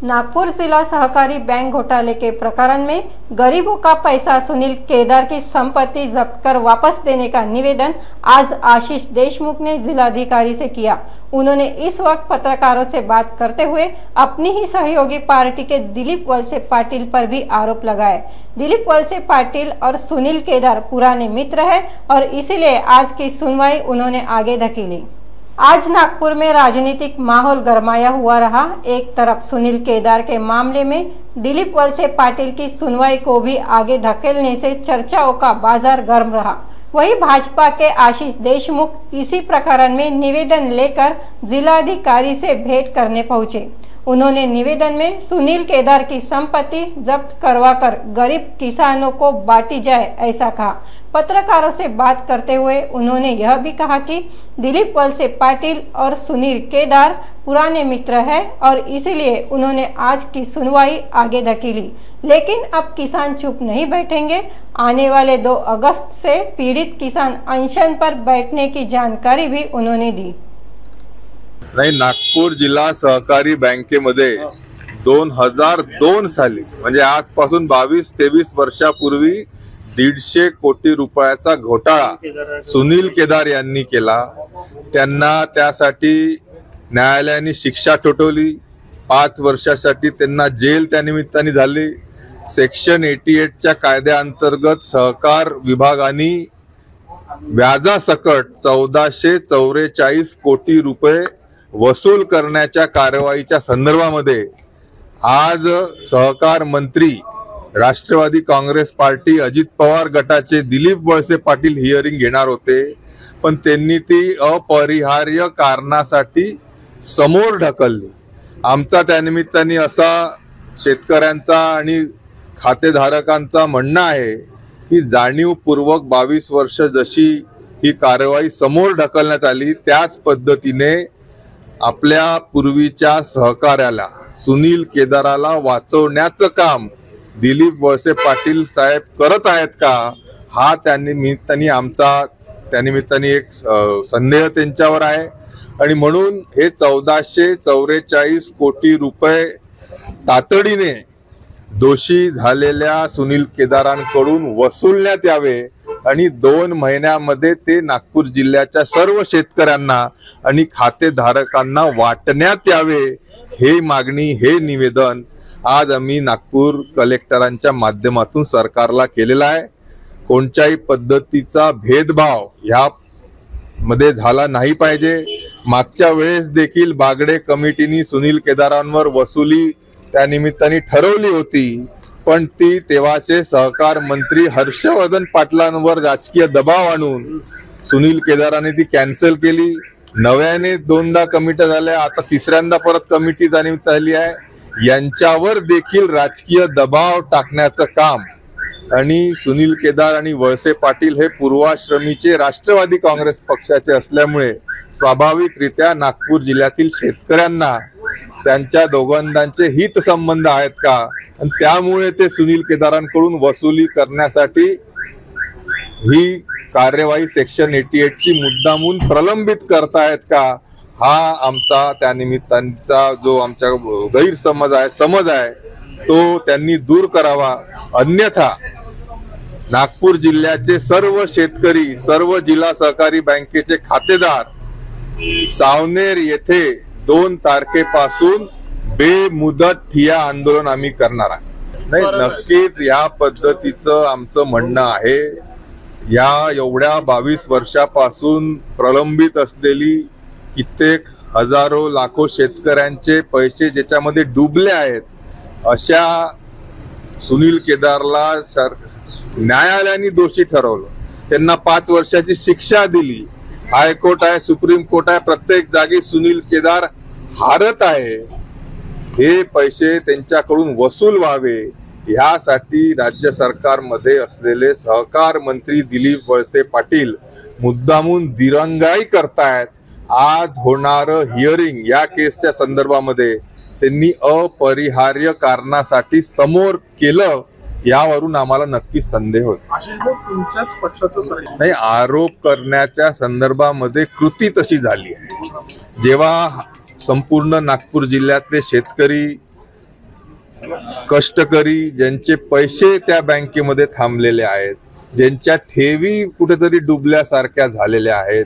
नागपुर जिला सहकारी बैंक घोटाले के प्रकरण में गरीबों का पैसा सुनील केदार की संपत्ति जब्त कर वापस देने का निवेदन आज आशीष देशमुख ने जिलाधिकारी से किया। उन्होंने इस वक्त पत्रकारों से बात करते हुए अपनी ही सहयोगी पार्टी के दिलीप वलसे पाटिल पर भी आरोप लगाए। दिलीप वलसे पाटिल और सुनील केदार पुराने मित्र हैं और इसीलिए आज की सुनवाई उन्होंने आगे धकेली। आज नागपुर में राजनीतिक माहौल गरमाया हुआ रहा। एक तरफ सुनील केदार के मामले में दिलीप वलसे पाटिल की सुनवाई को भी आगे धकेलने से चर्चाओं का बाजार गर्म रहा, वहीं भाजपा के आशीष देशमुख इसी प्रकरण में निवेदन लेकर जिलाधिकारी से भेंट करने पहुंचे। उन्होंने निवेदन में सुनील केदार की संपत्ति जब्त करवाकर गरीब किसानों को बांटी जाए ऐसा कहा। पत्रकारों से बात करते हुए उन्होंने यह भी कहा कि दिलीप वलसे पाटिल और सुनील केदार पुराने मित्र हैं और इसलिए उन्होंने आज की सुनवाई आगे धकेली। लेकिन अब किसान चुप नहीं बैठेंगे। आने वाले 2 अगस्त से पीड़ित किसान अनशन पर बैठने की जानकारी भी उन्होंने दी। नाही, नागपूर जिल्हा सहकारी बँकेमध्ये 2002 साली म्हणजे आजपासून 22-23 वर्षापूर्वी 150 कोटी रुपयाचा घोटाळा सुनील केदार यांनी केला। त्यांना त्यासाठी न्यायालयाने शिक्षा ठोठवली। 5 वर्षासाठी त्यांना जेल त्या निमित्ताने झाली। सेक्शन 88 च्या कायद्याअंतर्गत सहकार विभागाने व्याजासकट 1444 कोटी रुपये वसूल करण्याच्या कारवाईच्या संदर्भामध्ये आज सहकार मंत्री राष्ट्रवादी काँग्रेस पार्टी अजित पवार गटाचे दिलीप वळसे पाटील हिअरिंग घेणार होते, पण त्यांनी ती अपरिहार्य कारणासाठी समोर ढकलली। आमचा त्यानिमित्ताने असा शेतकऱ्यांचा आणि खातेधारकांचा म्हणणं आहे की जाणीवपूर्वक 22 वर्ष जशी ही कारवाई समोर ढकलण्यात आली त्याच पद्धतीने आपल्या पूर्वीच्या सहकार्याला सुनील केदाराला वाचवण्याचं काम दिलीप वळसे पाटील साहेब करत आहेत का, हा त्यानिमित्ताने एक संदेह त्यांच्यावर आहे। आणि म्हणून हे 1444 कोटी रुपये तातडीने दोषी झालेल्या सुनील केदारांकडून वसूलण्यात यावे आणि 2 महिन्यामध्ये ते नागपूर जिल्ह्याच्या सर्व शेतकऱ्यांना आणि खातेधारकांना वाटण्यात यावे, हे मागणी, हे निवेदन आज आम्ही नागपूर कलेक्टरांच्या माध्यमातून सरकारला केलेला आहे। कोणत्याही पद्धतीचा भेदभाव ह्या मध्ये झाला नाही पाहिजे। मागच्या वेळेस देखील बागडे कमिटीने सुनील केदारांवर वसुली त्या निमित्ताने ठरवली होती, पण ती तेव्हाचे सहकार मंत्री हर्षवर्धन पाटलांवर राजकीय दबाव आणून सुनील केदारांनी ती कॅन्सल केली। नव्याने 2दा कमिट्या झाल्या, आता 3ऱ्यांदा परत कमिटी निमित्त झाली आहे। यांच्यावर देखील राजकीय दबाव टाकण्याचं काम आणि सुनील केदार आणि वळसे पाटील हे पूर्वाश्रमीचे राष्ट्रवादी काँग्रेस पक्षाचे असल्यामुळे स्वाभाविकरित्या नागपूर जिल्ह्यातील शेतकऱ्यांना त्यांच्या दोघांचे हित संबंध आहेत का, आणि त्यामुळे ते सुनील केदारांकडून वसुली करण्यासाठी ही कार्यवाही सेक्शन 88 ची मुद्दामून प्रलंबित करतायत का, हा आमचा त्यानिमित्तांचा जो आमच्या समज आहे तो त्यांनी दूर करावा। अन्यथा नागपूर जिल्ह्याचे सर्व शेतकरी, सर्व जिल्हा सहकारी बँकेचे खातेदार सावनेर येथे 2 तारखेपासून बेमुदत ठिय्या आंदोलन आम्ही करणार आहे। नाही, नक्कीच या पद्धतीचं आमचं म्हणणं आहे। या एवढ्या 22 वर्षापासून प्रलंबित असलेली कित्येक हजारो लाखो शेतकऱ्यांचे पैसे ज्याच्यामध्ये डुबले आहेत, अशा सुनील केदारला न्यायालयाने दोषी ठरवलं, त्यांना 5 वर्षाची शिक्षा दिली। हायकोर्ट आहे, सुप्रीम कोर्ट आहे, प्रत्येक जागी सुनील केदार हारत आहे। हे पैसे त्यांच्याकडून वसूल व्हावे यासाठी राज्य सरकारमध्ये असलेले सहकार मंत्री दिलीप वळसे पाटील मुद्दामून दिरंगाई करतायत। आज होणारं हिअरिंग या केसच्या संदर्भामध्ये त्यांनी अपरिहार्य कारणासाठी समोर केलं, यावरून आम्हाला नक्की संदेह होतो। नाही, आरोप करण्याच्या संदर्भामध्ये कृती तशी झाली आहे। जेव्हा संपूर्ण नागपूर जिल्ह्यातले शेतकरी कष्टकरी ज्यांचे पैसे त्या बँकेमध्ये थांबलेले आहेत, ज्यांच्या ठेवी कुठेतरी डुबल्यासारख्या झालेल्या आहेत,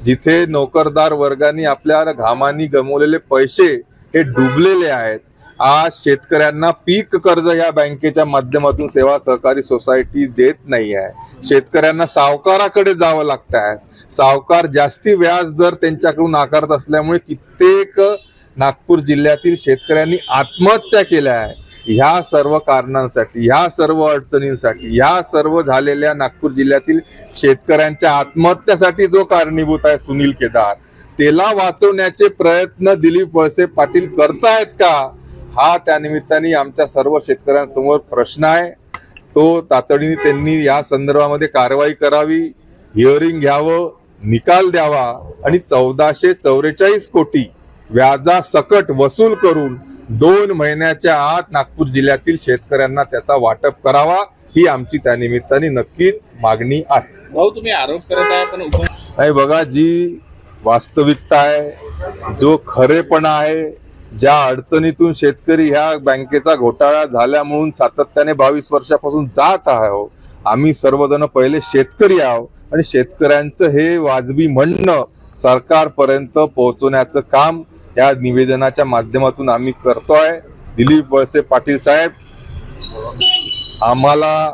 जिथे नोकरदार वर्गाने आपल्या घामानी गमवलेले पैसे हे डुबलेले आहेत, आज शेतकऱ्यांना पीक कर्ज या बँकेच्या माध्यमातून सेवा सहकारी सोसायटी देत नाही आहे। शेतकऱ्यांना सावकाराकडे जावं लागत आहे। सावकार जास्ती व्याज दर त्यांच्याकडून आकारत असल्यामुळे कित्येक नागपूर जिल्ह्यातील शेतकऱ्यांनी आत्महत्या केल्या आहे। ह्या सर्व कारणांसाठी, ह्या सर्व अडचणींसाठी, ह्या सर्व झालेल्या नागपूर जिल्ह्यातील शेतकऱ्यांच्या आत्महत्यासाठी जो कारणीभूत आहे सुनील केदार, त्याला वाचवण्याचे प्रयत्न दिलीप वळसे पाटील करतायत का, हा त्या निमित्ताने आमच्या सर्व शेतकऱ्यांसमोर प्रश्न आहे। तो तातडीने त्यांनी या संदर्भामध्ये कारवाई करावी, हिअरिंग घ्यावं, निकाल द्यावा आणि 1444 कोटी व्याजासकट वसूल करून 2 महिन्याच्या आत नागपूर जिल्ह्यातील शेतकऱ्यांना त्याचा वाटप करावा, ही आमची त्या निमित्ताने नक्कीच मागणी आहे। भाऊ, तुम्ही आरोप करत आहे पण नाही बघा, जी वास्तविकता आहे, जो खरेपणा आहे, ज्या अडचणीतून शेतकरी ह्या बँकेचा घोटाळा झाल्या म्हणून सातत्याने 22 वर्षापासून जात आहोत, आम्ही सर्वजण पहिले शेतकरी आहोत आणि शेतकऱ्यांचं हे वाजवी म्हणणं सरकारपर्यंत पोहोचवण्याचं काम या निवेदनाच्या माध्यमातून आम्ही करतोय। दिलीप वळसे पाटील साहेब, आम्हाला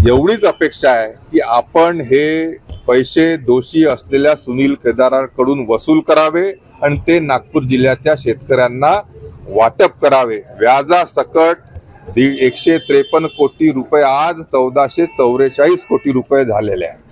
एवढीच अपेक्षा आहे की आपण हे पैसे दोषी असलेल्या सुनील केदारकडून वसूल करावे आणि ते नागपूर जिल्ह्याच्या शेतकऱ्यांना वाटप करावे। व्याजासकट 153 कोटी रुपये आज 1444 कोटी रुपये झालेले आहेत।